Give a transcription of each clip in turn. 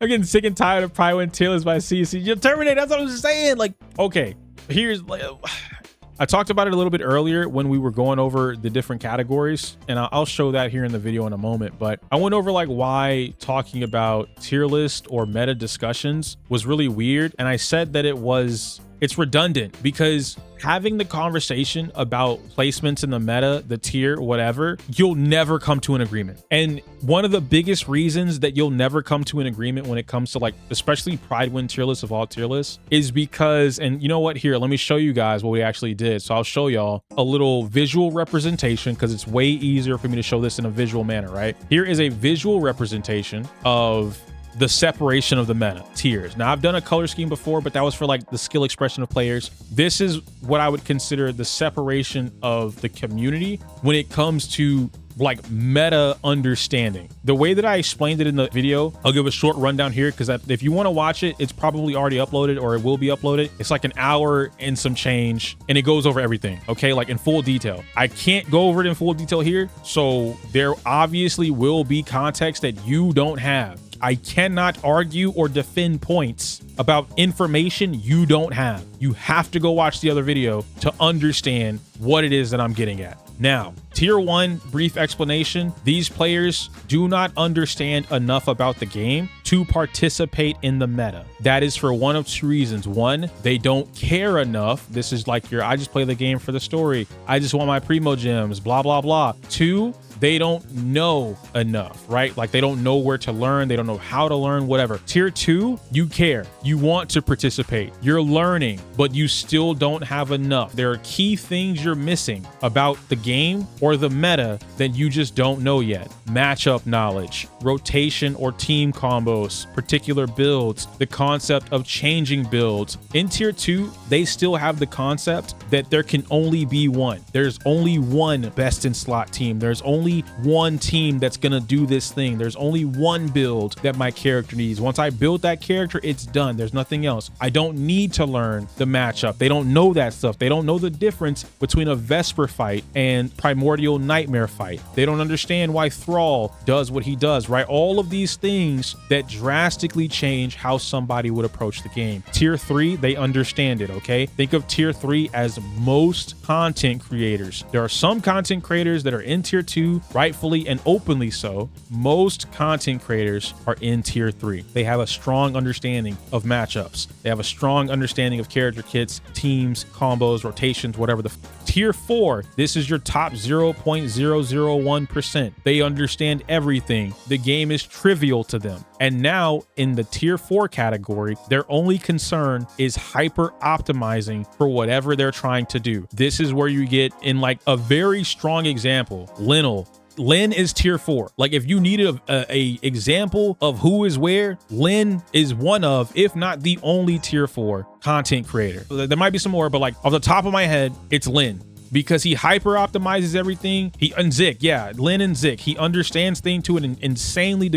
I'm getting sick and tired of Prydwen Tierlist by CC. You terminate. That's what I was saying. Like, okay, here's like, I talked about it a little bit earlier when we were going over the different categories, and I'll show that here in the video in a moment. But I went over like why talking about tier list or meta discussions was really weird. And I said that it's redundant because having the conversation about placements in the meta, the tier, whatever, you'll never come to an agreement. And one of the biggest reasons that you'll never come to an agreement when it comes to like, especially Prydwen tier lists of all tier lists is because, and you know what, here, let me show you guys what we actually did. So I'll show y'all a little visual representation because it's way easier for me to show this in a visual manner, right? Here is a visual representation of the separation of the meta tiers. Now I've done a color scheme before, but that was for like the skill expression of players. This is what I would consider the separation of the community when it comes to like meta understanding. The way that I explained it in the video, I'll give a short rundown here because if you want to watch it, it's probably already uploaded or it will be uploaded. It's like an hour and some change and it goes over everything, okay? Like in full detail. I can't go over it in full detail here. So there obviously will be context that you don't have. I cannot argue or defend points about information you don't have. You have to go watch the other video to understand what it is that I'm getting at. Now, tier 1, brief explanation. These players do not understand enough about the game to participate in the meta. That is for one of two reasons. One, they don't care enough. This is like I just play the game for the story. I just want my primo gems, blah, blah, blah. Two, they don't know enough, right? Like they don't know where to learn. They don't know how to learn, whatever. Tier 2, you care. You want to participate. You're learning, but you still don't have enough. There are key things you're missing about the game or the meta that you just don't know yet. Matchup knowledge, rotation or team combos, particular builds, the concept of changing builds. In tier 2, they still have the concept that there can only be one. There's only one best in slot team. There's only one team that's gonna do this thing. There's only one build that my character needs. Once I build that character, it's done. There's nothing else. I don't need to learn the matchup. They don't know that stuff. They don't know the difference between a Vesper fight and Primordial Nightmare fight. They don't understand why Thrall does what he does, right? All of these things that drastically change how somebody would approach the game. Tier 3, they understand it, okay? Think of tier 3 as most content creators. There are some content creators that are in tier 2, rightfully and openly so. Most content creators are in tier 3. They have a strong understanding of matchups. They have a strong understanding of character kits, teams, combos, rotations, whatever the Tier 4, this is your top 0.001%. They understand everything. The game is trivial to them. And now in the tier 4 category, their only concern is hyper optimizing for whatever they're trying to do. This is where you get in like a very strong example, Lin is tier 4. Like if you needed a example of who is where, Lin is one of, if not the only tier 4 content creator. There might be some more, but like off the top of my head, it's Lin. Because he hyper optimizes everything. And Zik, yeah, Lin and Zik, he understands things to an insanely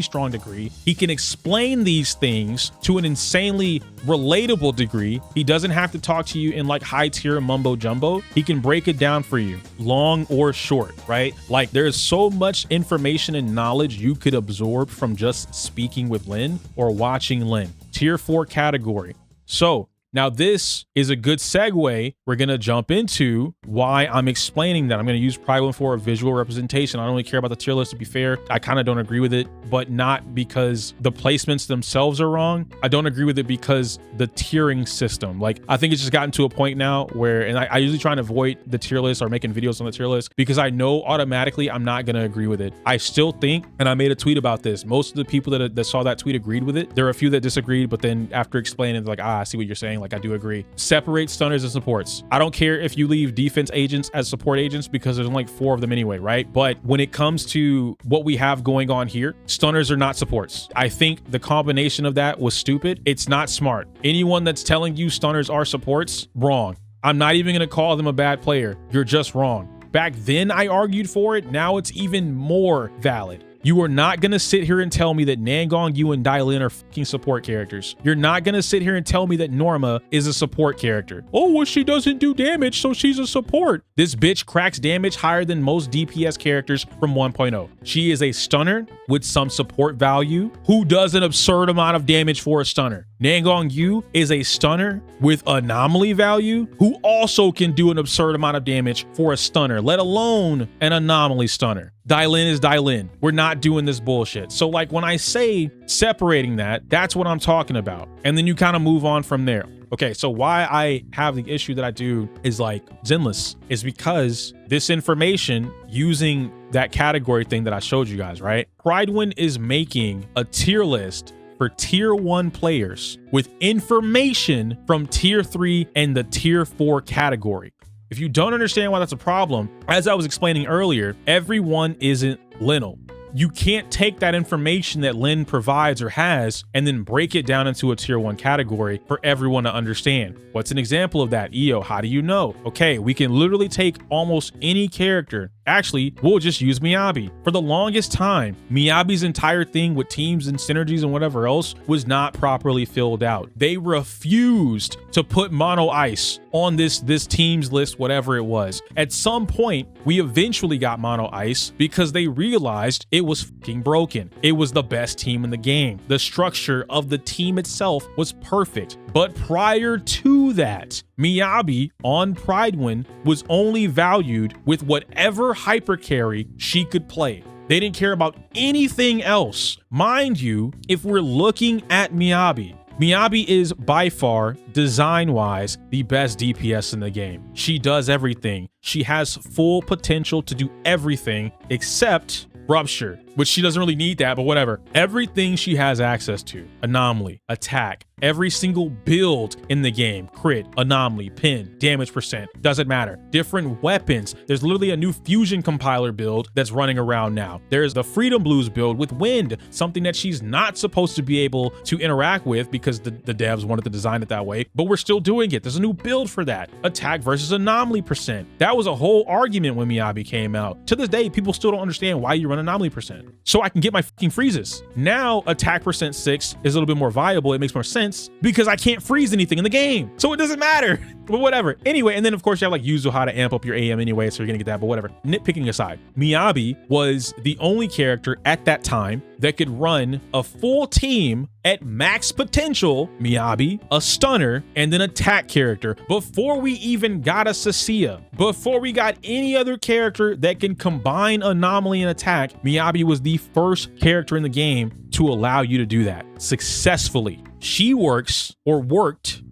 strong degree. He can explain these things to an insanely relatable degree. He doesn't have to talk to you in like high tier mumbo jumbo. He can break it down for you, long or short, right? Like there's so much information and knowledge you could absorb from just speaking with Lin or watching Lin. Tier 4 category. So now this is a good segue. We're going to jump into why I'm explaining that. I'm going to use Prydwen for a visual representation. I don't really care about the tier list, to be fair. I kind of don't agree with it, but not because the placements themselves are wrong. I don't agree with it because the tiering system, like I think it's just gotten to a point now where, and I usually try and avoid the tier list or making videos on the tier list because I know automatically I'm not going to agree with it. I still think, and I made a tweet about this, most of the people that saw that tweet agreed with it. There are a few that disagreed, but then after explaining, they're like, I see what you're saying. Like I do agree. Separate stunners and supports. I don't care if you leave defense agents as support agents because there's only like 4 of them anyway, right? But when it comes to what we have going on here, stunners are not supports. I think the combination of that was stupid. It's not smart. Anyone that's telling you stunners are supports, wrong. I'm not even going to call them a bad player. You're just wrong. Back then I argued for it. Now it's even more valid. You are not going to sit here and tell me that Nangong Yu and Dai Lin are fucking support characters. You're not going to sit here and tell me that Norma is a support character. Oh, well, she doesn't do damage, so she's a support. This bitch cracks damage higher than most DPS characters from 1.0. She is a stunner with some support value who does an absurd amount of damage for a stunner. Nangong Yu is a stunner with anomaly value who also can do an absurd amount of damage for a stunner, let alone an anomaly stunner. Dai Lin is Dai Lin. We're not doing this bullshit. So like when I say separating that, that's what I'm talking about. And then you kind of move on from there. Okay, so why I have the issue that I do is like Zenless is because this information using that category thing that I showed you guys, right? Prydwen is making a tier list for tier 1 players with information from tier 3 and the tier 4 category. If you don't understand why that's a problem, as I was explaining earlier, everyone isn't Linal. You can't take that information that Lin provides or has and then break it down into a tier 1 category for everyone to understand. What's an example of that? EO, how do you know? Okay, we can literally take almost any character. Actually, we'll just use Miyabi. For the longest time, Miyabi's entire thing with teams and synergies and whatever else was not properly filled out. They refused to put Mono Ice on this teams list, whatever it was. At some point, we eventually got Mono Ice because they realized it was fucking broken. It was the best team in the game. The structure of the team itself was perfect. But prior to that, Miyabi on Prydwen was only valued with whatever hyper carry she could play. They didn't care about anything else. Mind you, if we're looking at Miyabi is by far, design-wise, the best DPS in the game. She does everything. She has full potential to do everything except Rupture, which she doesn't really need that, but whatever. Everything she has access to, anomaly, attack, every single build in the game, crit, anomaly, pin, damage percent, doesn't matter. Different weapons. There's literally a new fusion compiler build that's running around now. There's the Freedom Blues build with wind, something that she's not supposed to be able to interact with because the devs wanted to design it that way, but we're still doing it. There's a new build for that. Attack versus anomaly percent. That was a whole argument when Miyabi came out. To this day, people still don't understand why you run anomaly percent. So I can get my fucking freezes. Now attack percent 6 is a little bit more viable. It makes more sense because I can't freeze anything in the game. So it doesn't matter, but whatever. Anyway, and then of course you have like Yuzu how to amp up your AM anyway, so you're gonna get that, but whatever. Nitpicking aside, Miyabi was the only character at that time that could run a full team at max potential, Miyabi, a stunner, and an attack character before we even got a Sacia. Before we got any other character that can combine anomaly and attack, Miyabi was the first character in the game to allow you to do that successfully. She worked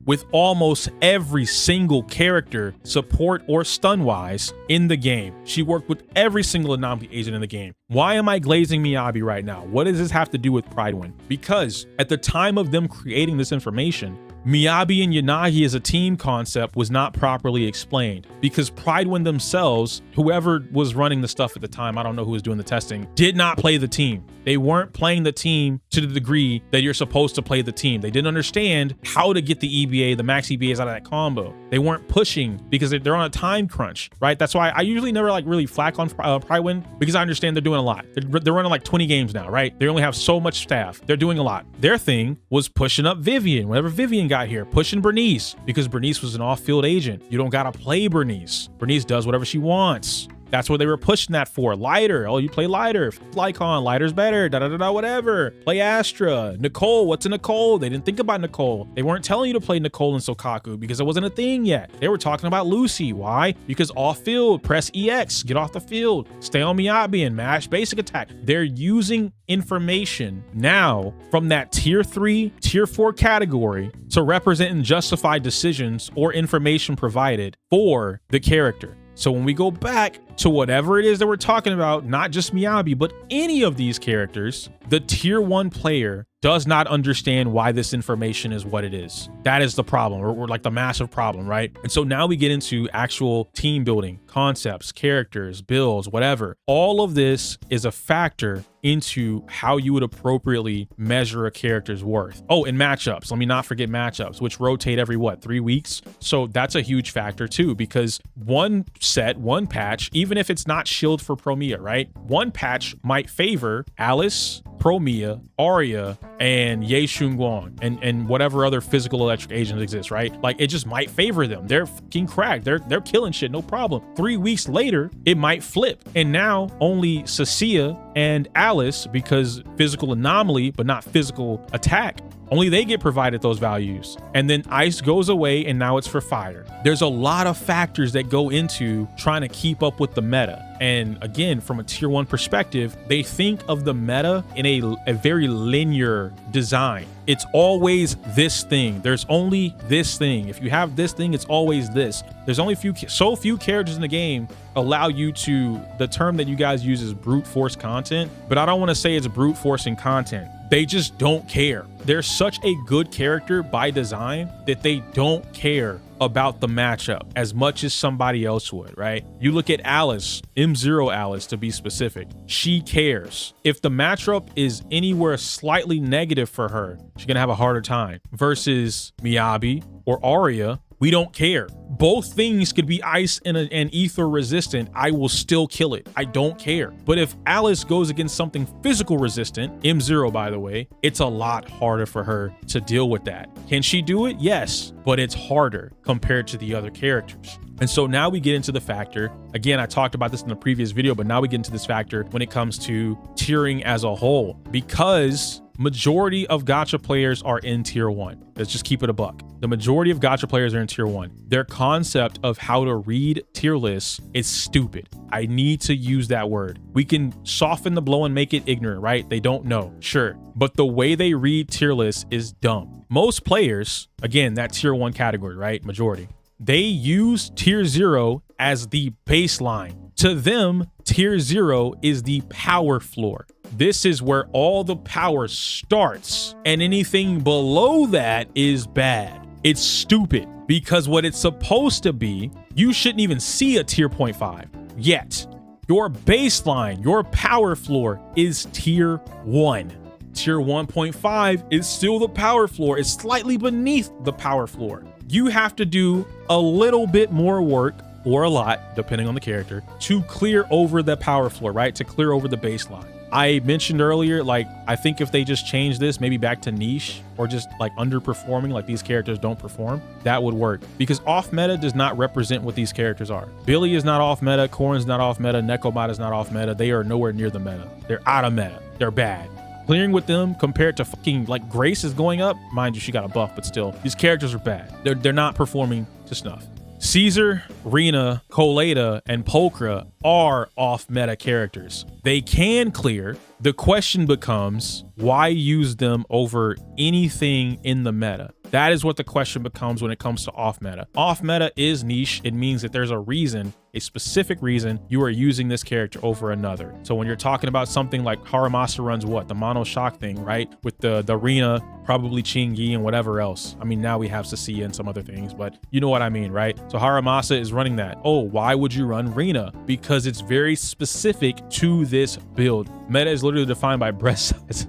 with almost every single character, support or stun wise, in the game. She worked with every single anomaly agent in the game. Why am I glazing Miyabi right now? What does this have to do with Prydwen? Because at the time of them creating this information, Miyabi and Yanagi as a team concept was not properly explained because Prydwen themselves, whoever was running the stuff at the time, I don't know who was doing the testing, did not play the team. They weren't playing the team to the degree that you're supposed to play the team. They didn't understand how to get the EBA, the max EBAs out of that combo. They weren't pushing because they're on a time crunch, right? That's why I usually never like really flack on Prydwen because I understand they're doing a lot. They're running like 20 games now, right? They only have so much staff. They're doing a lot. Their thing was pushing up Vivian. Whenever Vivian got here, pushing Bernice because Bernice was an off-field agent. You don't gotta play Bernice. Bernice does whatever she wants. That's what they were pushing that for. Lighter. Oh, you play Lighter. Lycon. Lighter's better. Da-da-da-da, whatever. Play Astra. Nicole. What's a Nicole? They didn't think about Nicole. They weren't telling you to play Nicole and Sokaku because it wasn't a thing yet. They were talking about Lucy. Why? Because off-field. Press EX. Get off the field. Stay on Miyabi and mash basic attack. They're using information now from that tier 3, tier 4 category to represent and justify decisions or information provided for the character. So when we go back to whatever it is that we're talking about, not just Miyabi, but any of these characters, the tier 1 player does not understand why this information is what it is. That is the problem, or like the massive problem, right? And so now we get into actual team building, concepts, characters, builds, whatever. All of this is a factor into how you would appropriately measure a character's worth. Oh, and matchups. Let me not forget matchups, which rotate every, 3 weeks? So that's a huge factor too, because one set, one patch, even even if it's not shield for Promia, right? One patch might favor Alice, Promia, Arya, and Ye Shunguang, and whatever other physical electric agents exist, right? Like, it just might favor them. They're fucking cracked. They're killing shit, no problem. 3 weeks later, it might flip. And now only Cecilia and Alice, because physical anomaly, but not physical attack, only they get provided those values. And then ice goes away and now it's for fire. There's a lot of factors that go into trying to keep up with the meta. And again, from a tier 1 perspective, they think of the meta in a very linear design. It's always this thing. There's only this thing. If you have this thing, it's always this. There's only so few characters in the game allow you to, the term that you guys use is brute force content, but I don't want to say it's brute forcing content. They just don't care. They're such a good character by design that they don't care about the matchup as much as somebody else would, right? You look at Alice, M0 Alice to be specific. She cares. If the matchup is anywhere slightly negative for her, she's gonna have a harder time. Versus Miyabi or Arya, we don't care. Both things could be ice and ether resistant. I will still kill it. I don't care. But if Alice goes against something physical resistant, M0 by the way, it's a lot harder for her to deal with that. Can she do it? Yes, but it's harder compared to the other characters. And so now we get into the factor. Again, I talked about this in the previous video, but now we get into this factor when it comes to tiering as a whole, because majority of gacha players are in tier 1. Let's just keep it a buck. The majority of gacha players are in tier 1. Their concept of how to read tier lists is stupid. I need to use that word. We can soften the blow and make it ignorant, right? They don't know, sure. But the way they read tier lists is dumb. Most players, again, that tier 1 category, right? Majority. They use tier 0 as the baseline. To them, tier 0 is the power floor. This is where all the power starts, and anything below that is bad. It's stupid, because what it's supposed to be, you shouldn't even see a tier 0.5 yet. Your baseline, your power floor is tier 1. Tier 1.5 is still the power floor. It's slightly beneath the power floor. You have to do a little bit more work, or a lot, depending on the character, to clear over the power floor, right? To clear over the baseline. I mentioned earlier, like, I think if they just change this maybe back to niche, or just like underperforming, like these characters don't perform, that would work. Because off meta does not represent what these characters are. Billy is not off meta, Corrin's not off meta, Nekobot is not off meta. They are nowhere near the meta. They're out of meta. They're bad. Clearing with them compared to fucking, like, Grace is going up. Mind you, she got a buff, but still, these characters are bad. They're not performing to snuff. Caesar, Rena, Coleta, and Pulchra are off-meta characters. They can clear. The question becomes, why use them over anything in the meta? That is what the question becomes when it comes to off-meta. Off-meta is niche. It means that there's a reason, a specific reason, you are using this character over another. So when you're talking about something like Haramasa runs what? The mono shock thing, right? With the Rena, probably Chingy, and whatever else. I mean, now we have Cecilia and some other things, but you know what I mean, right? So Haramasa is running that. Oh, why would you run Rena? Because it's very specific to this build. Meta is literally defined by breast size.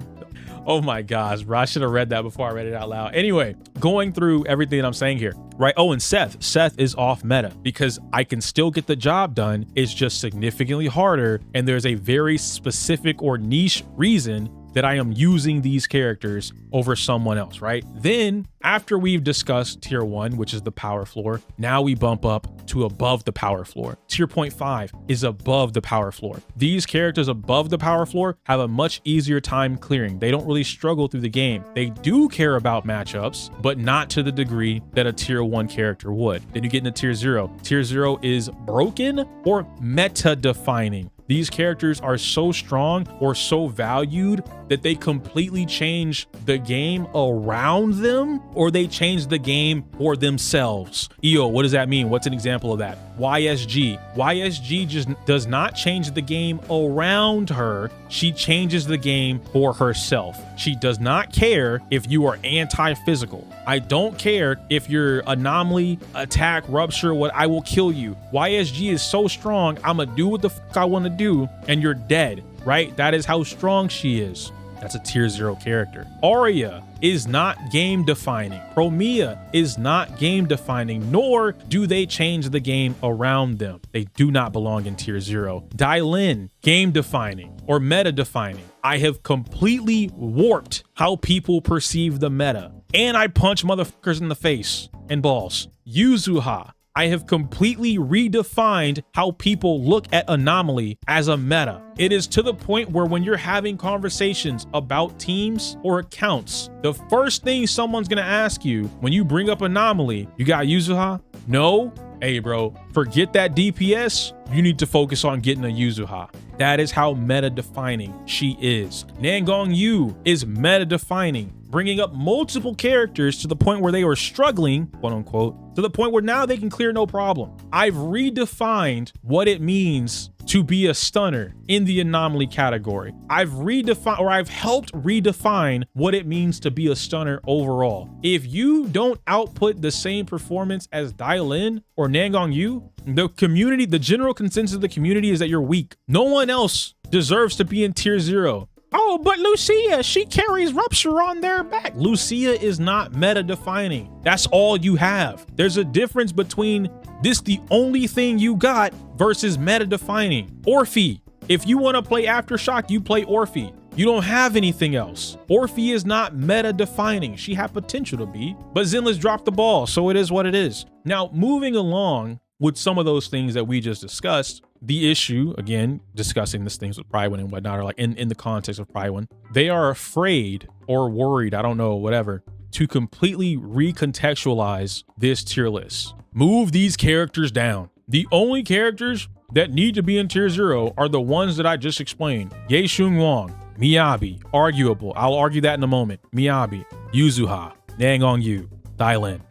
Oh my gosh, bro, I should have read that before I read it out loud. Anyway, going through everything that I'm saying here, right? Oh, and Seth. Seth is off meta because I can still get the job done. It's just significantly harder. And there's a very specific or niche reason that I am using these characters over someone else, right? Then after we've discussed tier 1, which is the power floor, now we bump up to above the power floor. Tier 0.5 is above the power floor. These characters above the power floor have a much easier time clearing. They don't really struggle through the game. They do care about matchups, but not to the degree that a tier 1 character would. Then you get into tier 0. Tier 0 is broken or meta defining. These characters are so strong or so valued that they completely change the game around them, or they change the game for themselves. EO, what does that mean? What's an example of that? YSG. YSG just does not change the game around her. She changes the game for herself. She does not care if you are anti-physical. I don't care if you're anomaly, attack, rupture, what, I will kill you. YSG is so strong, I'ma do what the fuck I want to do, and you're dead, right? That is how strong she is. That's a tier 0 character. Arya is not game defining. Promia is not game defining, nor do they change the game around them. They do not belong in tier 0. Dylan, game defining or meta defining. I have completely warped how people perceive the meta, and I punch motherfuckers in the face and balls. Yuzuha, I have completely redefined how people look at Anomaly as a meta. It is to the point where when you're having conversations about teams or accounts, the first thing someone's gonna ask you when you bring up Anomaly, you got Yuzuha? No? Hey bro, forget that DPS. You need to focus on getting a Yuzuha. That is how meta defining she is. Nangong Yu is meta defining, bringing up multiple characters to the point where they were struggling, quote unquote, to the point where now they can clear no problem. I've redefined what it means to be a stunner in the Anomaly category. I've helped redefine what it means to be a stunner overall. If you don't output the same performance as Dylan or Nangong Yu, the community, the general consensus of the community is that you're weak. No one else deserves to be in tier 0. Oh, but Lucia, she carries Rupture on their back. Lucia is not meta defining. That's all you have. There's a difference between this the only thing you got versus meta defining. Orphe, if you want to play Aftershock, you play Orphe. You don't have anything else. Orphe is not meta defining. She had potential to be, but Zenless dropped the ball, so it is what it is. Now, moving along with some of those things that we just discussed, the issue, again, discussing these things with Prydwen and whatnot, or like in the context of Prydwen, they are afraid or worried, I don't know, whatever, to completely recontextualize this tier list. Move these characters down. The only characters that need to be in tier 0 are the ones that I just explained. Ye Shung Wang, Miyabi, arguable. I'll argue that in a moment. Miyabi, Yuzuha, Nangong Yu, Dylan.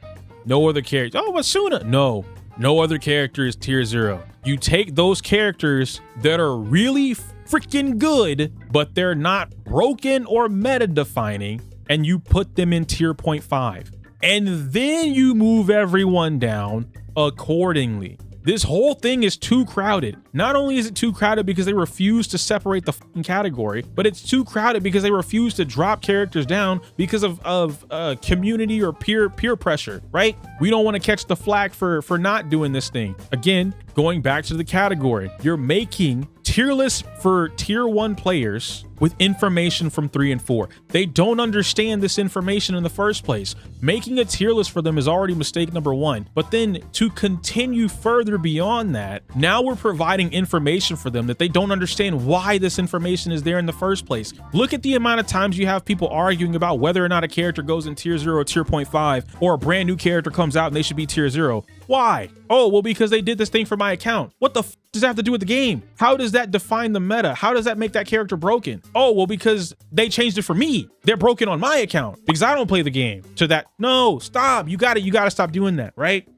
No other characters. Oh, Asuna. No other character is tier 0. You take those characters that are really freaking good, but they're not broken or meta defining, and you put them in tier 0.5. And then you move everyone down accordingly. This whole thing is too crowded. Not only is it too crowded because they refuse to separate the fucking category, but it's too crowded because they refuse to drop characters down because of community or peer pressure, right? We don't want to catch the flag for not doing this thing. Again, going back to the category, you're making tier lists for tier 1 players with information from 3 and 4. They don't understand this information in the first place. Making a tier list for them is already mistake number 1. But then to continue further beyond that, now we're providing information for them that they don't understand why this information is there in the first place. Look at the amount of times you have people arguing about whether or not a character goes in tier 0 or tier 0.5, or a brand new character comes out and they should be tier 0. Why? Oh, well, because they did this thing for my account. What the f does that have to do with the game? How does that define the meta? How does that make that character broken? Oh, well, because they changed it for me. They're broken on my account because I don't play the game. To that, no, stop. You gotta stop doing that, right?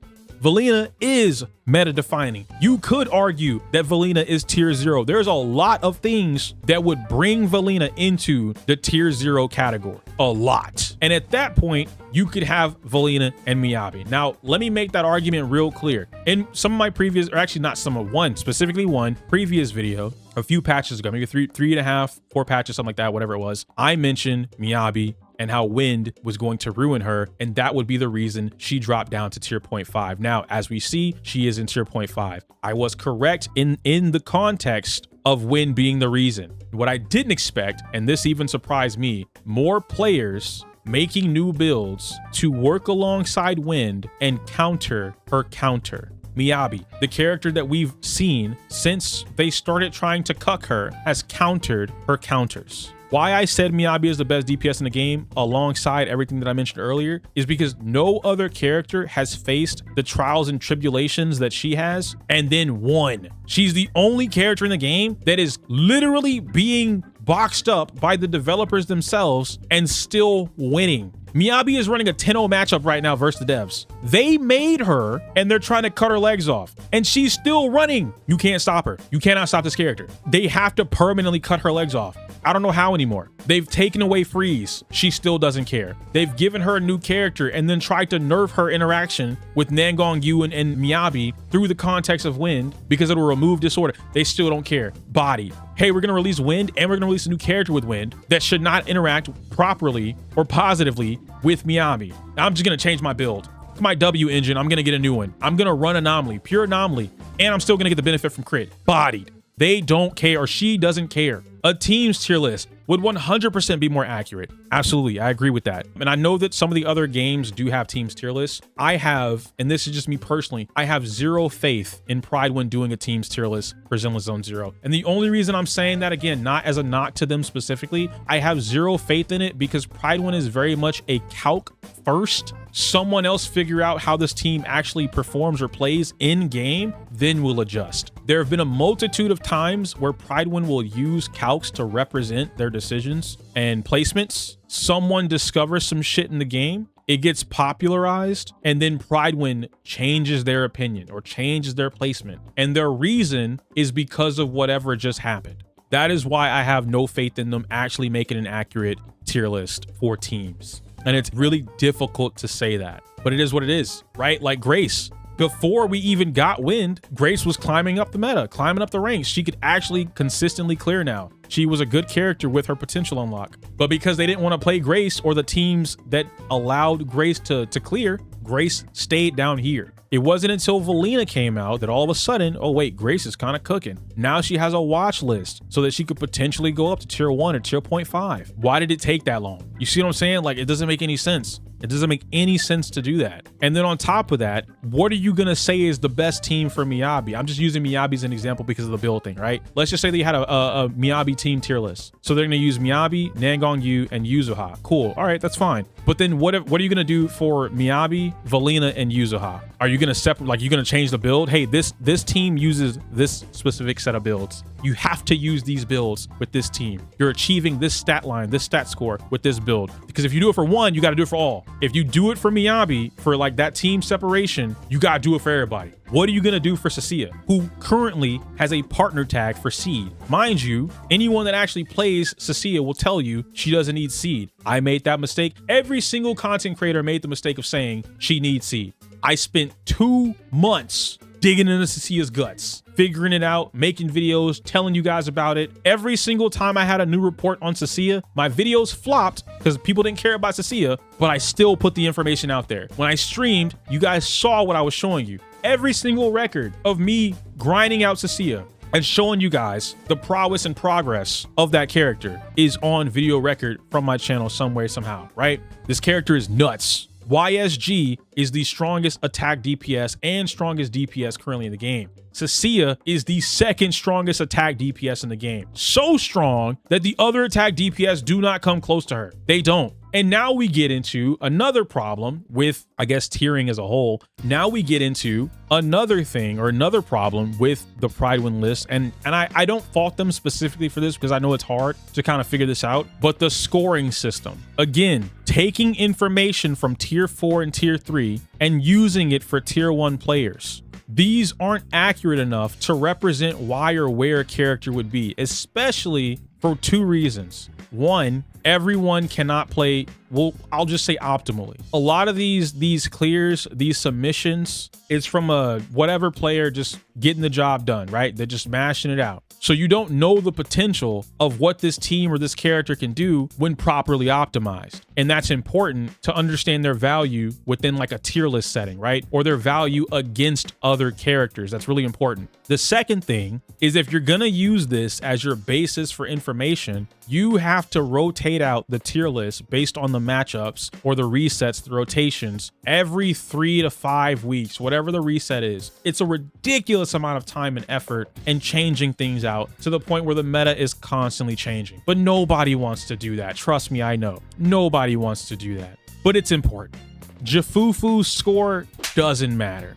Valina is meta defining. You could argue that Valina is tier 0. There's a lot of things that would bring Valina into the tier 0 category. A lot. And at that point, you could have Valina and Miyabi. Now, let me make that argument real clear. In some of my previous, or actually not some of one, specifically one previous video, a few patches ago, maybe three and a half, 4 patches, something like that, whatever it was, I mentioned Miyabi and how Wind was going to ruin her, and that would be the reason she dropped down to tier 0.5. Now, as we see, she is in tier 0.5. I was correct in the context of Wind being the reason. What I didn't expect, and this even surprised me, more players making new builds to work alongside Wind and counter her counter. Miyabi, the character that we've seen since they started trying to cuck her, has countered her counters. Why I said Miyabi is the best DPS in the game alongside everything that I mentioned earlier is because no other character has faced the trials and tribulations that she has and then won. She's the only character in the game that is literally being boxed up by the developers themselves and still winning. Miyabi is running a 10-0 matchup right now versus the devs. They made her and they're trying to cut her legs off and she's still running. You can't stop her. You cannot stop this character. They have to permanently cut her legs off. I don't know how anymore. They've taken away freeze. She still doesn't care. They've given her a new character and then tried to nerf her interaction with Nangong Yu and Miyabi through the context of wind because it'll remove disorder. They still don't care. Body. Hey, we're going to release wind and we're going to release a new character with wind that should not interact properly or positively with Miyabi. I'm just going to change my build. My W engine, I'm going to get a new one. I'm going to run anomaly, pure anomaly, and I'm still going to get the benefit from crit. Bodied. They don't care, or she doesn't care. A team's tier list would 100% be more accurate. Absolutely, I agree with that. And I know that some of the other games do have teams tier lists. I have, and this is just me personally, I have zero faith in Prydwen doing a team's tier list for Zenless Zone Zero. And the only reason I'm saying that, again, not as a knock to them specifically, I have zero faith in it because Prydwen is very much a calc first. Someone else figure out how this team actually performs or plays in game, then we'll adjust. There have been a multitude of times where Prydwen will use calcs to represent their decisions and placements. Someone discovers some shit in the game, it gets popularized, and then Prydwen changes their opinion or changes their placement. And their reason is because of whatever just happened. That is why I have no faith in them actually making an accurate tier list for teams. And it's really difficult to say that, but it is what it is, right? Like Grace. Before we even got wind, Grace was climbing up the meta, climbing up the ranks. She could actually consistently clear now. She was a good character with her potential unlock. But because they didn't want to play Grace, or the teams that allowed Grace to clear, Grace stayed down here. It wasn't until Valina came out that all of a sudden, oh wait, Grace is kind of cooking. Now she has a watch list so that she could potentially go up to tier 1 or tier 0.5. Why did it take that long? You see what I'm saying? Like, it doesn't make any sense. It doesn't make any sense to do that. And then on top of that, what are you gonna say is the best team for Miyabi? I'm just using Miyabi as an example because of the build thing, right? Let's just say they had a Miyabi team tier list. So they're gonna use Miyabi, Nangong Yu, and Yuzuha. Cool, all right, that's fine. But then what are you gonna do for Miyabi, Valina, and Yuzuha? Are you gonna separate, like, you're gonna change the build? Hey, this team uses this specific set of builds. You have to use these builds with this team. You're achieving this stat line, this stat score with this build. Because if you do it for one, you got to do it for all. If you do it for Miyabi, for like that team separation, you got to do it for everybody. What are you going to do for Cecilia, who currently has a partner tag for Seed? Mind you, anyone that actually plays Cecilia will tell you she doesn't need Seed. I made that mistake. Every single content creator made the mistake of saying she needs Seed. I spent 2 months digging into Cecilia's guts, figuring it out, making videos, telling you guys about it. Every single time I had a new report on Cecilia, my videos flopped because people didn't care about Cecilia, but I still put the information out there. When I streamed, you guys saw what I was showing you. Every single record of me grinding out Cecilia and showing you guys the prowess and progress of that character is on video record from my channel some way, somehow, right? This character is nuts. YSG is the strongest attack DPS and strongest DPS currently in the game. Cecilia is the second strongest attack DPS in the game. So strong that the other attack DPS do not come close to her. They don't. And now we get into another problem with, I guess, tiering as a whole. Now we get into another thing or another problem with the Prydwen list. And I don't fault them specifically for this because I know it's hard to kind of figure this out. But the scoring system, again, taking information from tier 4 and tier 3 and using it for tier 1 players. These aren't accurate enough to represent why or where a character would be, especially for 2 reasons. One, everyone cannot play, well, I'll just say optimally. A lot of these clears, these submissions, it's from a whatever player just getting the job done, right? They're just mashing it out. So you don't know the potential of what this team or this character can do when properly optimized. And that's important to understand their value within like a tier list setting, right? Or their value against other characters. That's really important. The second thing is if you're gonna use this as your basis for information, you have to rotate out the tier list based on the matchups or the resets, the rotations, every 3 to 5 weeks, whatever the reset is. It's a ridiculous amount of time and effort and changing things out to the point where the meta is constantly changing. But nobody wants to do that. Trust me, I know. Nobody wants to do that. But it's important. Jafufu's score doesn't matter.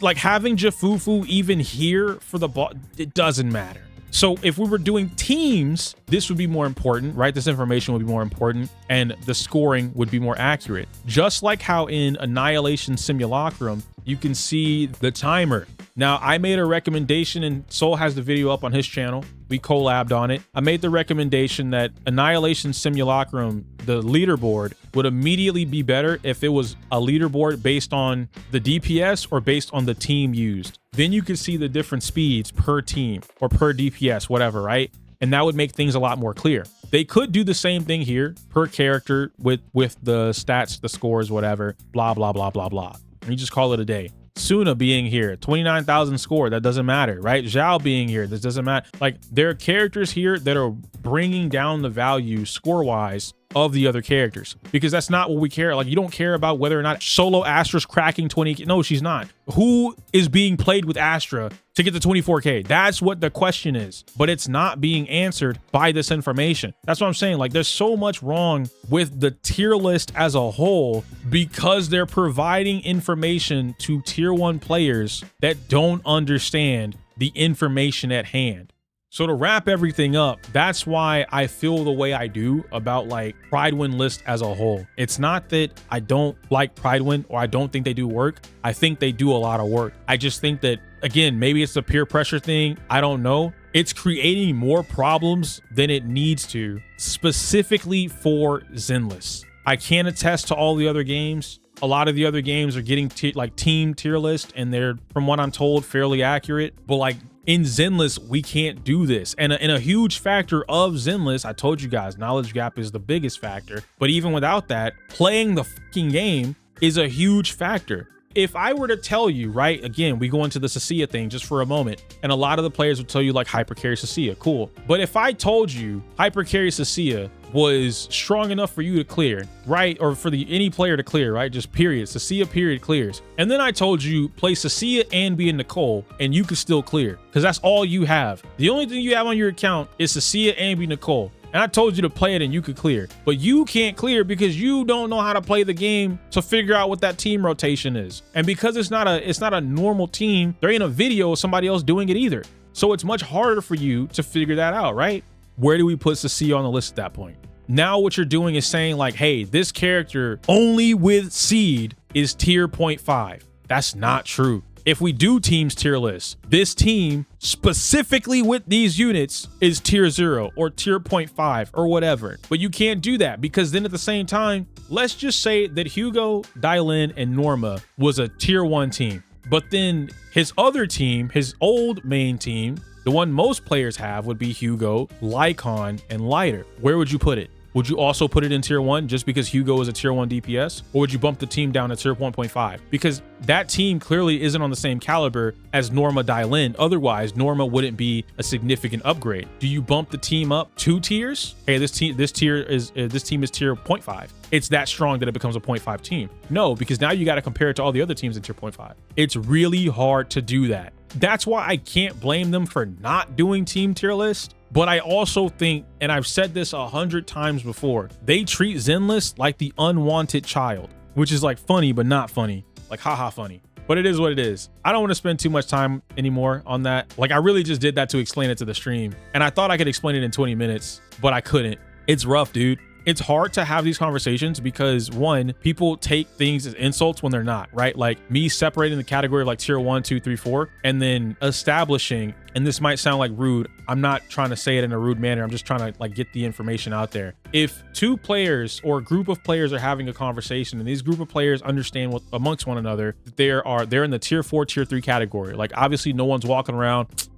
Like having Jafufu even here for the ball, it doesn't matter. So if we were doing teams, this would be more important, right? This information would be more important and the scoring would be more accurate. Just like how in Annihilation Simulacrum, you can see the timer. Now, I made a recommendation and Soul has the video up on his channel We collabed on it. I made the recommendation that Annihilation Simulacrum, the leaderboard, would immediately be better if it was a leaderboard based on the DPS or based on the team used. Then you could see the different speeds per team or per DPS, whatever, right? And that would make things a lot more clear. They could do the same thing here per character with the stats, the scores, whatever, blah, blah, blah, blah, blah. And you just call it a day. Suna being here, 29,000 score, that doesn't matter, right? Zhao being here, this doesn't matter. Like, there are characters here that are bringing down the value score-wise of the other characters, because that's not what we care. Like, you don't care about whether or not solo Astra's cracking 20. No, she's not. Who is being played with Astra to get the 24K? That's what the question is, but it's not being answered by this information. That's what I'm saying. Like, there's so much wrong with the tier list as a whole because they're providing information to tier 1 players that don't understand the information at hand. So to wrap everything up, that's why I feel the way I do about like Prydwen list as a whole. It's not that I don't like Prydwen or I don't think they do work. I think they do a lot of work. I just think that, again, maybe it's a peer pressure thing. I don't know. It's creating more problems than it needs to, specifically for Zenless. I can't attest to all the other games. A lot of the other games are getting like team tier list, and they're, from what I'm told, fairly accurate. But like, in Zenless, we can't do this. And a huge factor of Zenless, I told you guys, knowledge gap is the biggest factor. But even without that, playing the fucking game is a huge factor. If I were to tell you, right, again, we go into the Cecilia thing just for a moment, and a lot of the players would tell you like hypercarry Cecilia, cool. But if I told you hypercarry Cecilia was strong enough for you to clear, right, or for any player to clear, right, just period, Cecilia period clears, and then I told you play Cecilia and be in Nicole, and you could still clear, because that's all you have. The only thing you have on your account is Cecilia and be Nicole. And I told you to play it and you could clear, but you can't clear because you don't know how to play the game to figure out what that team rotation is. And because it's not a normal team, there ain't a video of somebody else doing it either. So it's much harder for you to figure that out, right? Where do we put Cecilia on the list at that point? Now what you're doing is saying like, hey, this character only with seed is tier 0.5. That's not true. If we do teams tier list, this team specifically with these units is tier 0 or tier 0.5 or whatever. But you can't do that, because then at the same time, let's just say that Hugo, Dylan, and Norma was a tier 1 team. But then his other team, his old main team, the one most players have, would be Hugo, Lycon, and Lighter. Where would you put it? Would you also put it in tier 1 just because Hugo is a tier 1 DPS? Or would you bump the team down to tier 1.5? Because that team clearly isn't on the same caliber as Norma Dylan. Otherwise, Norma wouldn't be a significant upgrade. Do you bump the team up 2 tiers? Hey, this team is tier 0.5. It's that strong that it becomes a 0.5 team. No, because now you got to compare it to all the other teams in tier 0.5. It's really hard to do that. That's why I can't blame them for not doing team tier list. But I also think, and I've said this 100 times before, they treat Zenless like the unwanted child, which is like funny, but not funny, like haha funny. But it is what it is. I don't want to spend too much time anymore on that. Like, I really just did that to explain it to the stream, and I thought I could explain it in 20 minutes, but I couldn't. It's rough, dude. It's hard to have these conversations because, one, people take things as insults when they're not, right? Like me separating the category of like tier 1, 2, 3, 4, and then establishing, and this might sound like rude. I'm not trying to say it in a rude manner. I'm just trying to like get the information out there. If 2 players or a group of players are having a conversation and these group of players understand what amongst one another, they're in the tier 4, tier 3 category. Like, obviously no one's walking around,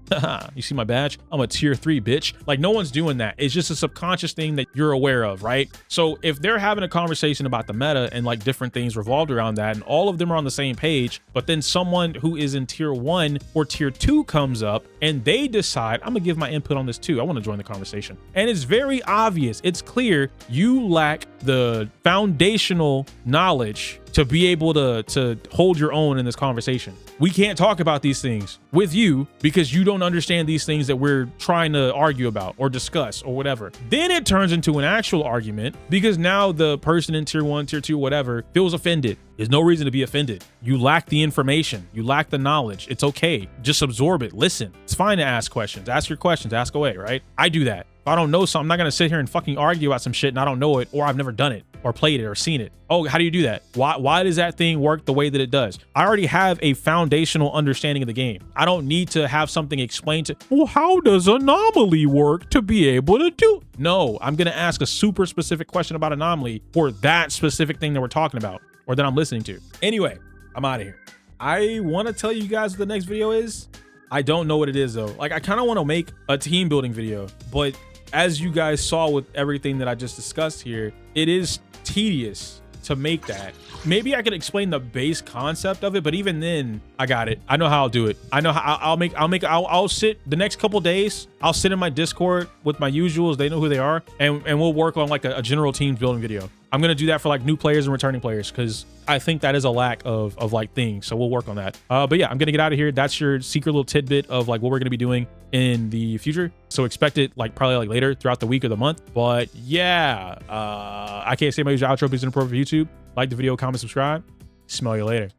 you see my badge? I'm a tier 3 bitch. Like, no one's doing that. It's just a subconscious thing that you're aware of, right? So if they're having a conversation about the meta and like different things revolved around that, and all of them are on the same page, but then someone who is in tier 1 or tier 2 comes up and they decide, I'm gonna give my input on this too, I want to join the conversation. And it's very obvious, it's clear you lack the foundational knowledge to be able to hold your own in this conversation. We can't talk about these things with you because you don't understand these things that we're trying to argue about or discuss or whatever. Then it turns into an actual argument because now the person in tier 1, tier 2, whatever, feels offended. There's no reason to be offended. You lack the information. You lack the knowledge. It's okay. Just absorb it. Listen. It's fine to ask questions. Ask your questions. Ask away, right? I do that. If I don't know something, I'm not gonna sit here and fucking argue about some shit and I don't know it, or I've never done it or played it or seen it. Oh, how do you do that? Why does that thing work the way that it does? I already have a foundational understanding of the game. I don't need to have something explained to, well, how does anomaly work to be able to do? No, I'm gonna ask a super specific question about anomaly for that specific thing that we're talking about or that I'm listening to. Anyway, I'm out of here. I want to tell you guys what the next video is. I don't know what it is though. Like, I kind of want to make a team building video, but as you guys saw with everything that I just discussed here, it is tedious to make that. Maybe I could explain the base concept of it, but even then, I got it. I know how I'll do it. I know how I'll sit the next couple days. I'll sit in my Discord with my usuals. They know who they are, and we'll work on like a general team building video. I'm gonna do that for like new players and returning players because I think that is a lack of like things. So we'll work on that. But yeah, I'm gonna get out of here. That's your secret little tidbit of like what we're gonna be doing in the future. So expect it like probably like later throughout the week or the month. But yeah, I can't say my usual outro because it's inappropriate for YouTube. Like the video, comment, subscribe. Smell you later.